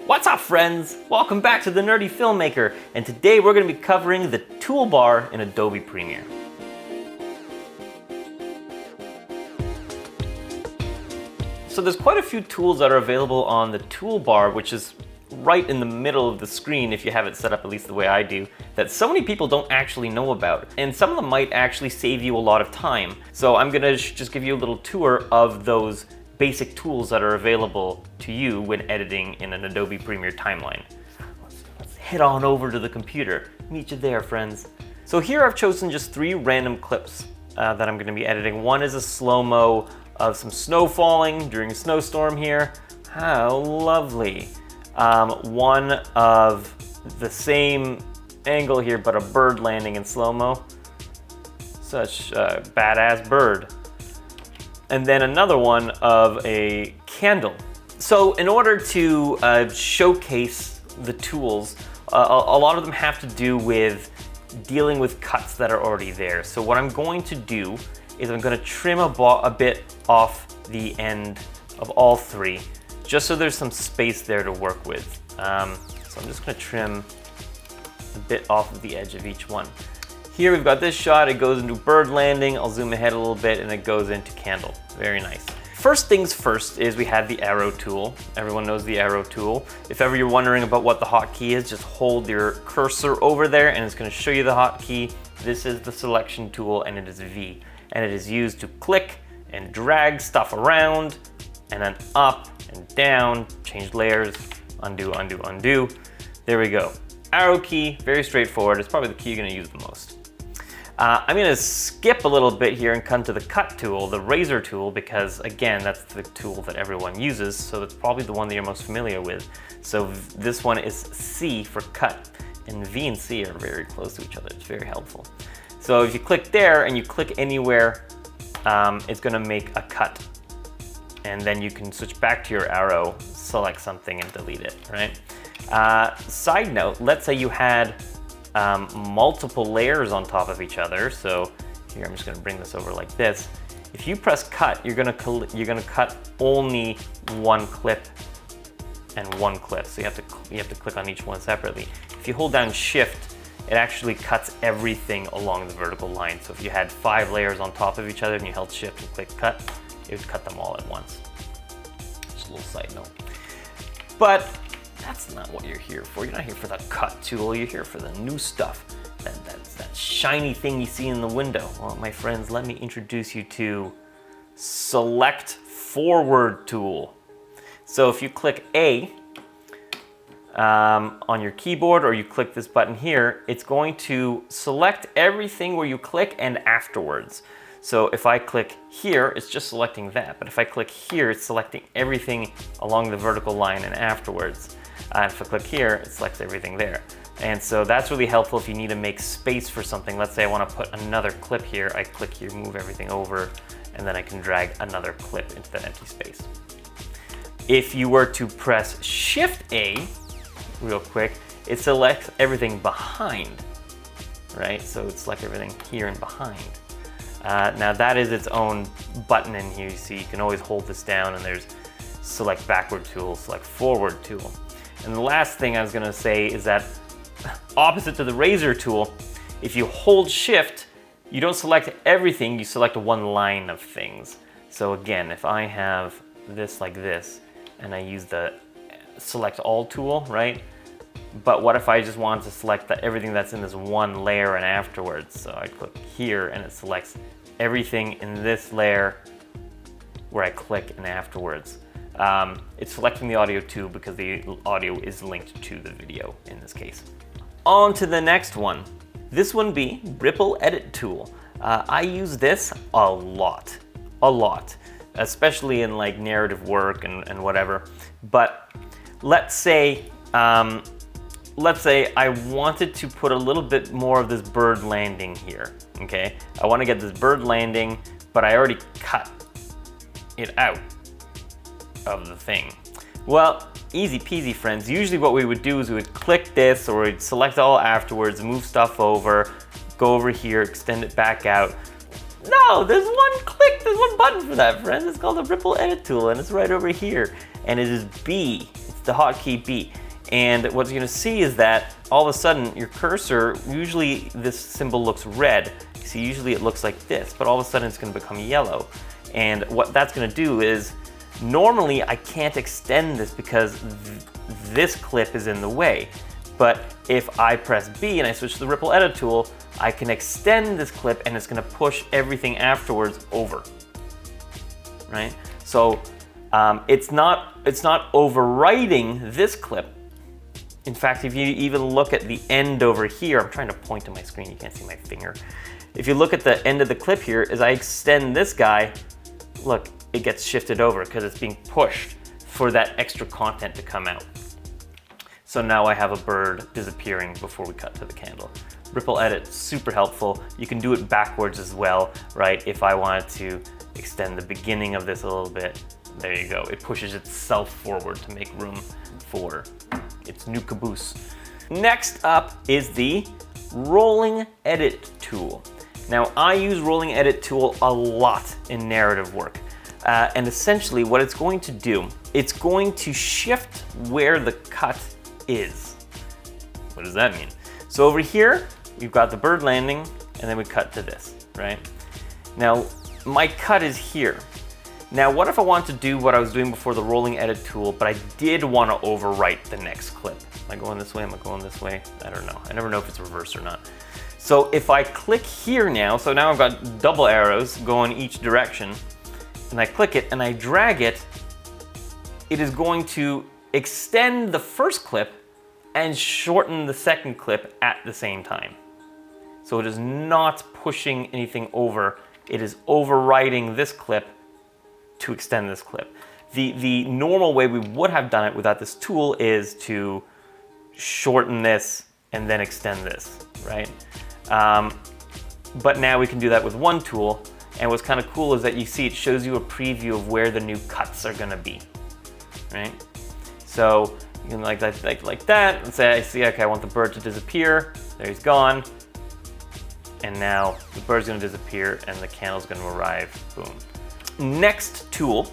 What's up, friends? Welcome back to The Nerdy Filmmaker, and today we're going to be covering the toolbar in Adobe Premiere. So there's quite a few tools that are available on the toolbar, which is right in the middle of the screen if you have it set up at least the way I do, that so many people don't actually know about. And some of them might actually save you a lot of time. So I'm going to just give you a little tour of those basic tools that are available to you when editing in an Adobe Premiere timeline. Let's head on over to the computer. Meet you there, friends. So here I've chosen just 3 random clips that I'm going to be editing. One is a slow-mo of some snow falling during a snowstorm here. How lovely. One of the same angle here, but a bird landing in slow-mo. Such a badass bird. And then another one of a candle. So in order to showcase the tools, a lot of them have to do with dealing with cuts that are already there. So what I'm going to do is I'm going to trim a bit off the end of all 3, just so there's some space there to work with. So I'm just going to trim a bit off of the edge of each one. Here we've got this shot, it goes into bird landing. I'll zoom ahead a little bit and it goes into candle. Very nice. First things first is we have the arrow tool. Everyone knows the arrow tool. If ever you're wondering about what the hotkey is, just hold your cursor over there and it's going to show you the hotkey. This is the selection tool and it is V. And it is used to click and drag stuff around and then up and down, change layers, undo, undo, undo. There we go. Arrow key, very straightforward. It's probably the key you're going to use the most. I'm going to skip a little bit here and come to the cut tool, the razor tool, because again, that's the tool that everyone uses, so it's probably the one that you're most familiar with. So this one is C for cut, and V and C are very close to each other. It's very helpful. So if you click there and you click anywhere, it's going to make a cut. And then you can switch back to your arrow, select something and delete it, right? Side note, let's say you had multiple layers on top of each other. So here, I'm just going to bring this over like this. If you press cut, you're going to cut only one clip and one clip. So you have to click on each one separately. If you hold down Shift, it actually cuts everything along the vertical line. So if you had 5 layers on top of each other and you held Shift and click cut, it would cut them all at once. Just a little side note. But that's not what you're here for. You're not here for the cut tool. You're here for the new stuff. That shiny thing you see in the window. Well, my friends, let me introduce you to Select Forward tool. So if you click A on your keyboard, or you click this button here, it's going to select everything where you click and afterwards. So if I click here, it's just selecting that. But if I click here, it's selecting everything along the vertical line and afterwards. And if I click here, it selects everything there. And so that's really helpful if you need to make space for something. Let's say I want to put another clip here. I click here, move everything over, and then I can drag another clip into that empty space. If you were to press Shift A real quick, it selects everything behind, right? So it selects everything here and behind. Now that is its own button in here. You see, you can always hold this down and there's select backward tool, select forward tool. And the last thing I was going to say is that opposite to the razor tool, if you hold Shift, you don't select everything, you select one line of things. So again, if I have this like this, and I use the select all tool, right? But what if I just want to select everything that's in this one layer and afterwards? So I click here and it selects everything in this layer where I click and afterwards. It's selecting the audio too because the audio is linked to the video in this case. On to the next one. This one be Ripple Edit tool. I use this a lot, especially in like narrative work and whatever. But let's say I wanted to put a little bit more of this bird landing here, okay? I want to get this bird landing, but I already cut it out of the thing. Well, easy peasy, friends. Usually what we would do is we would click this, or we'd select all afterwards, move stuff over, go over here, extend it back out. No, there's one click, there's one button for that, friends. It's called the Ripple Edit tool, and it's right over here. And it is B. It's the hotkey B. And what you're gonna see is that all of a sudden your cursor, usually this symbol looks red. See, usually it looks like this, but all of a sudden it's gonna become yellow. And what that's gonna do is, normally I can't extend this because this clip is in the way. But if I press B and I switch to the ripple edit tool, I can extend this clip and it's gonna push everything afterwards over, right? So it's not overwriting this clip. In fact, if you even look at the end over here, I'm trying to point to my screen, you can't see my finger. If you look at the end of the clip here, as I extend this guy, look, it gets shifted over because it's being pushed for that extra content to come out. So now I have a bird disappearing before we cut to the candle. Ripple edit, super helpful. You can do it backwards as well, right? If I wanted to extend the beginning of this a little bit, there you go. It pushes itself forward to make room for its new caboose. Next up is the rolling edit tool. Now I use rolling edit tool a lot in narrative work. And essentially what it's going to do, it's going to shift where the cut is. What does that mean? So over here, we've got the bird landing, and then we cut to this, right? Now, my cut is here. Now, what if I wanted to do what I was doing before the rolling edit tool, but I did want to overwrite the next clip? Am I going this way? Am I going this way? I don't know. I never know if it's reverse or not. So if I click here now, so now I've got double arrows going each direction, and I click it and I drag it, it is going to extend the first clip and shorten the second clip at the same time. So it is not pushing anything over, it is overwriting this clip to extend this clip. The normal way we would have done it without this tool is to shorten this and then extend this, right? But now we can do that with one tool, and what's kind of cool is that you see it shows you a preview of where the new cuts are gonna be, right? So you can like that, and say, I see, okay, I want the bird to disappear. There he's gone. And now the bird's gonna disappear and the candle's gonna arrive, boom. Next tool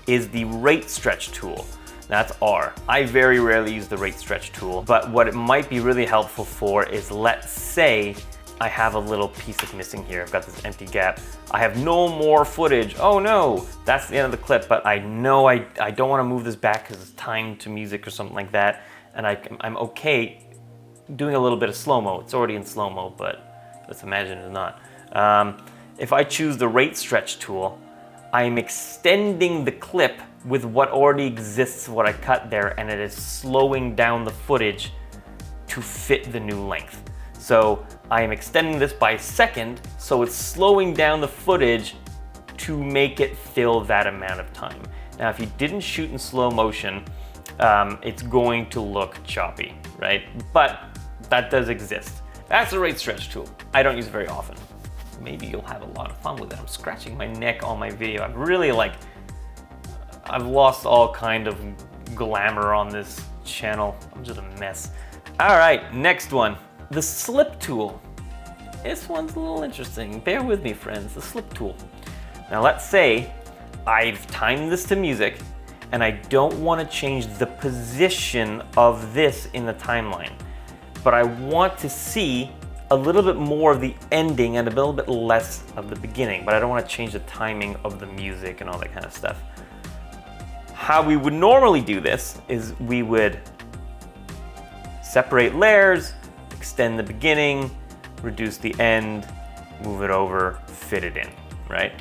is the rate stretch tool. That's R. I very rarely use the rate stretch tool, but what it might be really helpful for is, let's say I have a little piece of missing here. I've got this empty gap. I have no more footage. Oh no, that's the end of the clip, but I know I don't want to move this back because it's timed to music or something like that. And I'm okay doing a little bit of slow-mo. It's already in slow-mo, but let's imagine it's not. If I choose the rate stretch tool, I'm extending the clip with what already exists, what I cut there, and it is slowing down the footage to fit the new length. So I am extending this by a second, so it's slowing down the footage to make it fill that amount of time. Now, if you didn't shoot in slow motion, it's going to look choppy, right? But that does exist. That's a rate stretch tool. I don't use it very often. Maybe you'll have a lot of fun with it. I'm scratching my neck on my video. I've lost all kind of glamour on this channel. I'm just a mess. All right, next one. The slip tool. This one's a little interesting. Bear with me, friends, the slip tool. Now let's say I've timed this to music and I don't want to change the position of this in the timeline, but I want to see a little bit more of the ending and a little bit less of the beginning, but I don't want to change the timing of the music and all that kind of stuff. How we would normally do this is we would separate layers, extend the beginning, reduce the end, move it over, fit it in, right?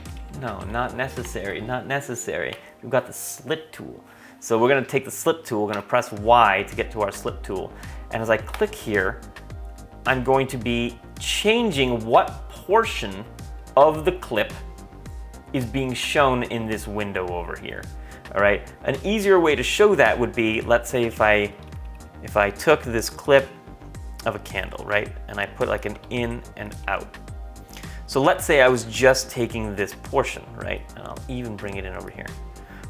No, not necessary, not necessary. We've got the slip tool. So we're gonna take the slip tool, we're gonna press Y to get to our slip tool. And as I click here, I'm going to be changing what portion of the clip is being shown in this window over here, all right? An easier way to show that would be, let's say if I took this clip of a candle, right? And I put like an in and out. So let's say I was just taking this portion, right? And I'll even bring it in over here.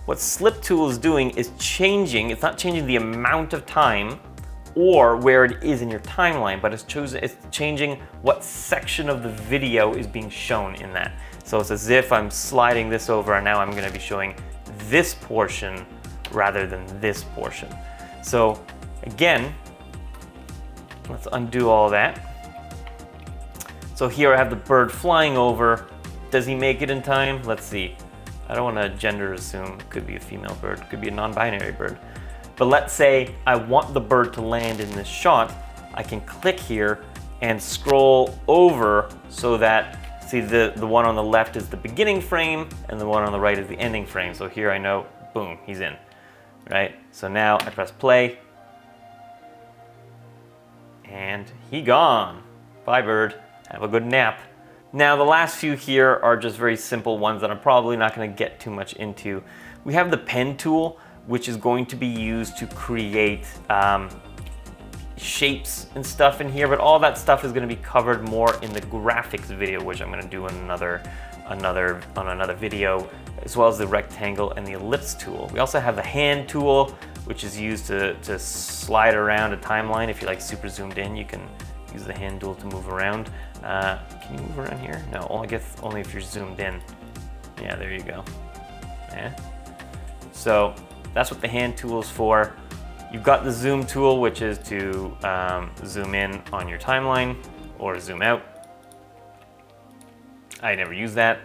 What slip tool is doing is changing, it's not changing the amount of time or where it is in your timeline, but it's changing what section of the video is being shown in that. So it's as if I'm sliding this over and now I'm gonna be showing this portion rather than this portion. So again, let's undo all that. So here I have the bird flying over. Does he make it in time? Let's see. I don't want to gender assume. It could be a female bird, it could be a non-binary bird. But let's say I want the bird to land in this shot. I can click here and scroll over so that, see, the one on the left is the beginning frame and the one on the right is the ending frame. So here I know, boom, he's in, right? So now I press play and he gone. Bye, bird. Have a good nap. Now the last few here are just very simple ones that I'm probably not going to get too much into. We have the pen tool, which is going to be used to create shapes and stuff in here, but all that stuff is going to be covered more in the graphics video, which I'm going to do in another video, as well as the rectangle and the ellipse tool. We also have the hand tool, which is used to slide around a timeline. If you're like super zoomed in, you can use the hand tool to move around. Can you move around here? No, I guess only if you're zoomed in. Yeah, there you go. Yeah. So that's what the hand tool is for. You've got the zoom tool, which is to zoom in on your timeline or zoom out. I never use that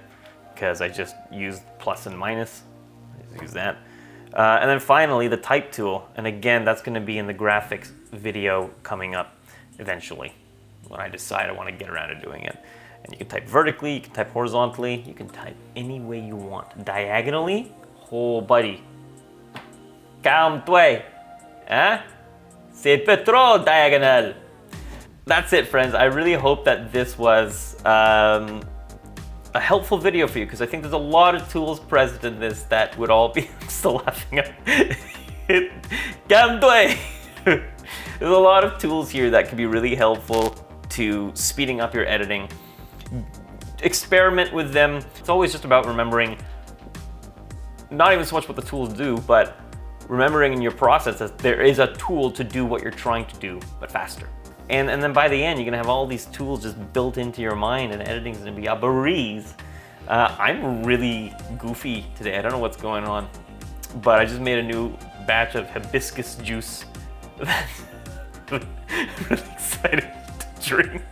because I just use plus and minus. I just use that. And then finally, the type tool. And again, that's going to be in the graphics video coming up eventually, when I decide I want to get around to doing it. And you can type vertically, you can type horizontally, you can type any way you want. Diagonally, oh buddy. Calme-toi. Hein? C'est pas trop diagonal. That's it, friends. I really hope that this was a helpful video for you, because I think there's a lot of tools present in this that would all be still laughing at. Calme-toi. There's a lot of tools here that can be really helpful to speeding up your editing. Experiment with them. It's always just about remembering not even so much what the tools do, but remembering in your process that there is a tool to do what you're trying to do, but faster. And then by the end, you're gonna have all these tools just built into your mind, and editing's gonna be a breeze. I'm really goofy today. I don't know what's going on, but I just made a new batch of hibiscus juice. I'm really excited to drink.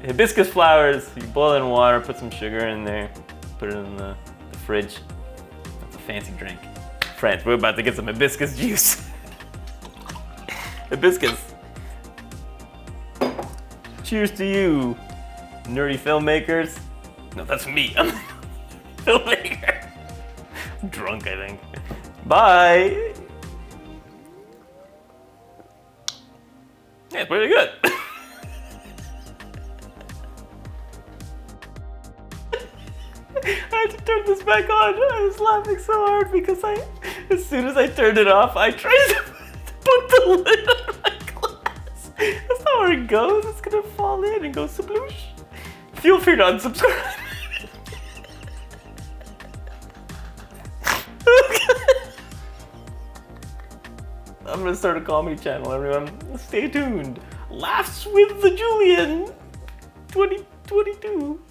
Hibiscus flowers, you boil it in water, put some sugar in there, put it in the fridge. That's a fancy drink. Friends, we're about to get some hibiscus juice. Hibiscus. Cheers to you, nerdy filmmakers. No, that's me. I'm a filmmaker. I'm drunk, I think. Bye. Yeah, it's pretty good. I had to turn this back on. I was laughing so hard because as soon as I turned it off, I tried to put the lid on my glass. That's not where it goes. It's gonna fall in and go sploosh. Feel free to unsubscribe. I'm gonna start a comedy channel, everyone. Stay tuned. Laughs with the Julian 2022.